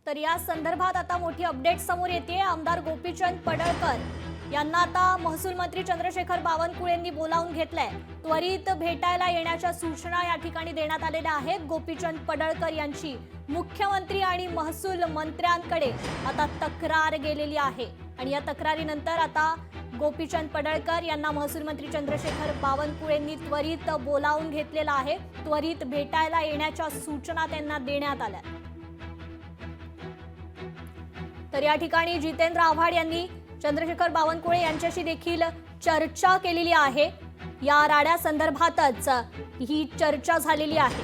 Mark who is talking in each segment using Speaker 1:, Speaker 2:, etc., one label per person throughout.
Speaker 1: तर या संदर्भात आता मोठी अपडेट समोर येते। आमदार गोपीचंद पडळकर यांना आता महसूल मंत्री चंद्रशेखर बावनकुळेंनी बोलावून घेतलंय। त्वरित भेटायला येण्याच्या सूचना या ठिकाणी देण्यात आलेल्या आहेत। गोपीचंद पडळकर यांची मुख्यमंत्री आणि महसूल मंत्र्यांकडे आता तक्रार गेलेली आहे आणि या तक्रारीनंतर आता गोपीचंद पडळकर यांना महसूल मंत्री चंद्रशेखर बावनकुळेंनी त्वरित बोलावून घेतलेला आहे। त्वरित भेटायला येण्याच्या सूचना त्यांना देण्यात आल्या। तर या ठिकाणी जितेंद्र आव्हाड यांनी चंद्रशेखर बावनकुळे यांच्याशी देखील चर्चा केलेली आहे। या राड्या संदर्भातच ही चर्चा झालेली आहे।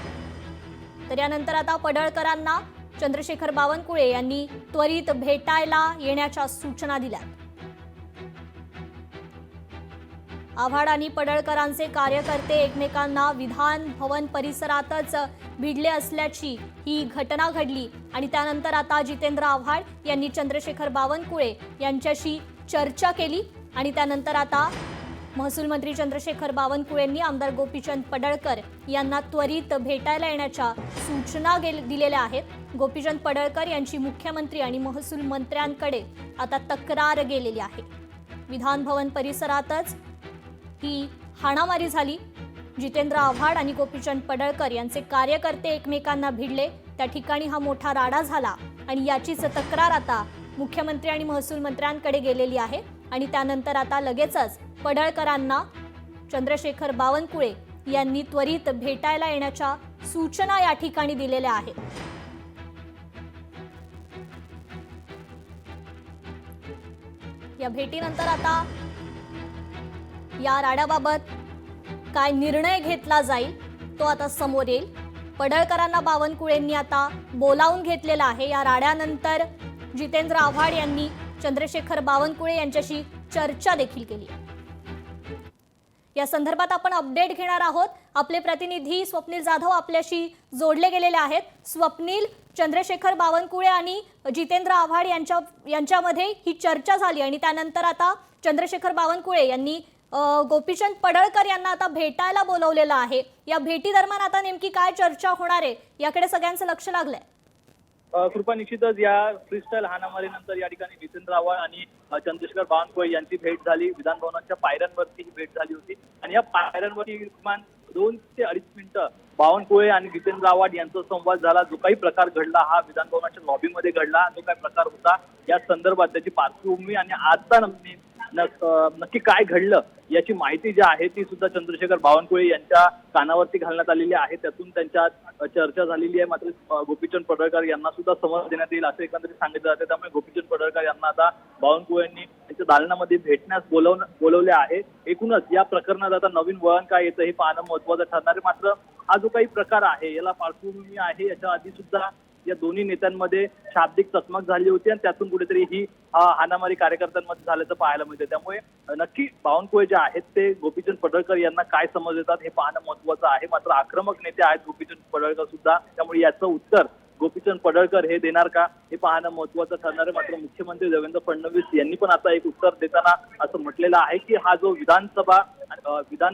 Speaker 1: तर यानंतर आता पडळकरांना चंद्रशेखर बावनकुळे यांनी त्वरित भेटायला येण्याच्या सूचना दिल्या। आव्हाड आणि पडळकरांचे कार्यकर्ते एकमेकांना विधान भवन परिसरातच भिडले असल्याची ही घटना घडली आणि त्यानंतर आता जितेंद्र आव्हाड यांनी चंद्रशेखर बावनकुळे यांच्याशी चर्चा केली आणि त्यानंतर आता महसूल मंत्री चंद्रशेखर बावनकुळेंनी आमदार गोपीचंद पडळकर यांना त्वरित भेटायला येण्याच्या सूचना दिलेल्या आहेत। गोपीचंद पडळकर यांची मुख्यमंत्री आणि महसूल मंत्र्यांकडे आता तक्रार गेलेली आहे। विधान भवन परिसरातच ही हाणामारी झाली। जितेंद्र आव्हाड आणि गोपीचंद पडळकर यांचे कार्यकर्ते एकमेकांना भिडले, त्या ठिकाणी हा मोठा राडा झाला आणि याचीच तक्रार आता मुख्यमंत्री आणि महसूल मंत्र्यांकडे गेलेली आहे आणि त्यानंतर आता लगेचच पडळकरांना चंद्रशेखर बावनकुळे यांनी त्वरित भेटायला येण्याच्या सूचना या ठिकाणी दिलेल्या आहेत। या भेटीनंतर आता या राड्याबाबत काय निर्णय घेतला जाईल तो आता समोर येईल। पडळकरांना बावनकुळेंनी आता बोलावून घेतलेला आहे। या राड्यानंतर जितेंद्र आव्हाड यांनी चंद्रशेखर बावनकुळे यांच्याशी चर्चा देखील केली। या संदर्भात आपण अपडेट घेणार आहोत। आपले प्रतिनिधी स्वप्नील जाधव आपल्याशी जोडले गेलेले आहेत। स्वप्नील, चंद्रशेखर बावनकुळे आणि जितेंद्र आव्हाड यांच्यामध्ये ही चर्चा झाली आणि त्यानंतर आता चंद्रशेखर बावनकुळे यांनी गोपीचंद पडळकर यांना आता भेटायला बोलवलेलं आहे। या भेटी दरम्यान आता नेमकी काय चर्चा होणार आहे याकडे सगळ्यांचं लक्ष लागलंय।
Speaker 2: कृपा, निश्चितच या फ्रीस्टाईल हाणामारीनंतर या ठिकाणी जितेंद्र आव्हाड आणि चंद्रशेखर बावनकुळे यांची भेट झाली। विधान भवनाच्या पायऱ्यांवरती ही भेट झाली होती आणि या पायऱ्यांवरती किमान 2 ते 2.5 मिनिटं बावनकुळे आणि जितेंद्र आव्हाड यांचा संवाद झाला। जो काही प्रकार घडला हा विधान भवनाच्या लॉबीमध्ये घडला, जो काही प्रकार होता या संदर्भात त्याची पार्श्वभूमी आणि आजचा नक्की काय घडलं याची माहिती जी आहे ती सुद्धा चंद्रशेखर बावनकुळे यांच्या कानावरती घालण्यात आलेली आहे। त्यातून त्यांच्यात चर्चा झालेली आहे। मात्र गोपीचंद पडळकर यांना सुद्धा समज देण्यात येईल असं एकंदरीत सांगितलं जाते। त्यामुळे गोपीचंद पडळकर यांना आता बावनकुळे यांनी त्यांच्या दालनामध्ये भेटण्यास बोलवले आहे। एकूणच या प्रकरणात आता नवीन वळण काय येतं हे पाहणं महत्त्वाचं ठरणार आहे। मात्र हा जो काही प्रकार आहे याला पार्श्वभूमी आहे। याच्या आधी सुद्धा या दोन्ही नेत्यांमध्ये शाब्दिक चकमक झाली होती आणि त्यातून कुठेतरी ही हाणामारी कार्यकर्त्यांमध्ये झाल्याचं पाहायला मिळते। त्यामुळे नक्की बावनकुळे जे आहेत ते गोपीचंद पडळकर यांना काय समज देतात हे पाहणं महत्त्वाचं आहे। मात्र आक्रमक नेते आहेत गोपीचंद पडळकर सुद्धा, त्यामुळे याचं उत्तर गोपीचंद पडळकर हे देणार का हे पाहणं महत्त्वाचं ठरणार आहे। मात्र मुख्यमंत्री देवेंद्र फडणवीस यांनी पण आता एक उत्तर देताना असं म्हटलेलं आहे की हा जो विधान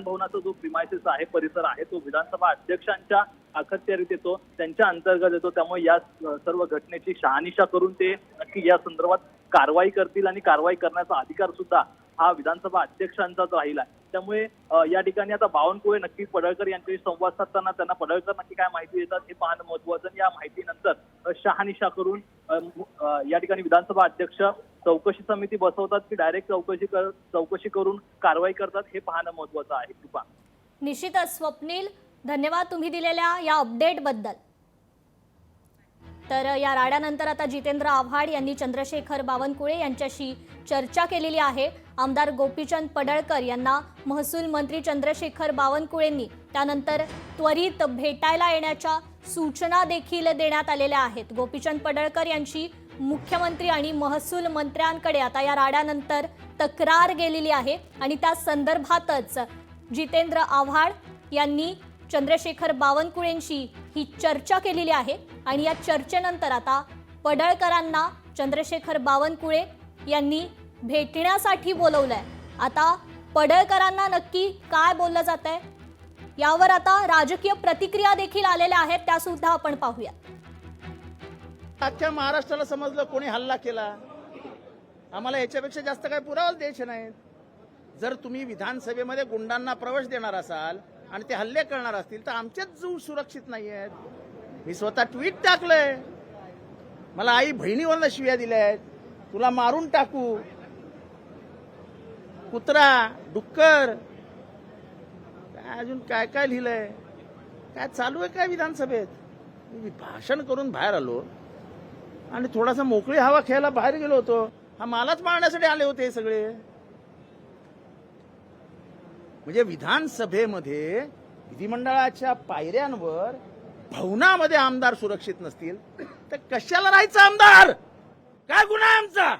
Speaker 2: भवनाचा जो प्रिमायसेस आहे, परिसर आहे, तो विधानसभा अध्यक्षांच्या अखत्यारीत येतो, त्यांच्या अंतर्गत येतो। त्यामुळे या सर्व घटनेची शहानिशा करून ते नक्की या संदर्भात कारवाई करतील आणि कारवाई करण्याचा अधिकार सुद्धा हा विधानसभा अध्यक्षांचाच राहिला। त्यामुळे या ठिकाणी आता बावनकुळे नक्की पडळकर यांच्याशी संवाद साधताना त्यांना पडळकर नक्की काय माहिती देतात हे पाहणं महत्त्वाचं। या माहितीनंतर शहानिशा करून या ठिकाणी विधानसभा अध्यक्ष चौकशी समिती बसवतात की डायरेक्ट चौकशी करून कारवाई करतात हे पाहणं महत्त्वाचं आहे। कृपा,
Speaker 1: निश्चितच स्वप्नील, धन्यवाद तुम्ही दिलेल्या या अपडेट बद्दल। तर या राड्यानंतर आता जितेंद्र आव्हाड यांनी चंद्रशेखर बावनकुळे यांच्याशी चर्चा केलेली आहे। आमदार गोपीचंद पडळकर यांना महसूल मंत्री चंद्रशेखर बावनकुळेंनी त्यानंतर त्वरित भेटायला येण्याच्या सूचना देखील देण्यात आलेल्या आहेत। गोपीचंद पडळकर यांची मुख्यमंत्री आणि महसूल मंत्र्यांकडे आता या राड्यानंतर तक्रार गेलेली आहे आणि त्या संदर्भातच जितेंद्र आव्हाड यांनी चंद्रशेखर बावनकुळेंशी ही चर्चा केलेली आहे आणि या चर्चेनंतर आता पडळकरांना चंद्रशेखर बावनकुळे यांनी भेटण्यासाठी बोलवलंय। आता पडळकरांना नक्की काय बोललं जातंय यावर आता राजकीय प्रतिक्रिया देखील आलेल्या आहेत, त्या सुद्धा आपण पाहूया।
Speaker 3: अख्ख्या महाराष्ट्राला समजलं कोणी हल्ला केला. आम्हाला याच्यापेक्षा जास्त काही पुरावाच द्यायचे नाहीत. जर तुम्ही विधानसभेमध्ये गुंडांना प्रवेश देणार असाल आणि ते हल्ले करणार असतील तर आमचेच जीव सुरक्षित नाही आहेत. मी स्वतः ट्विट टाकलंय. मला आई बहिणीवरनं शिव्या दिल्या आहेत. तुला मारून टाकू, कुत्रा, डुक्कर, काय अजून काय काय लिहिलंय. काय चालू आहे काय विधानसभेत. मी भाषण करून बाहेर आलो आणि थोडासा मोकळी हवा खेळायला बाहेर गेलो होतो. हा मलाच मारण्यासाठी आले होते हे सगळे. म्हणजे विधानसभेमध्ये विधिमंडळाच्या पायऱ्यांवर भवनामध्ये आमदार सुरक्षित नसतील तर कशाला राहायचं आमदार. काय गुन्हा आहे आमचा.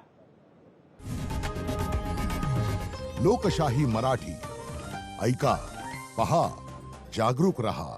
Speaker 4: लोकशाही मराठी ऐका, पहा, जागरूक रहा.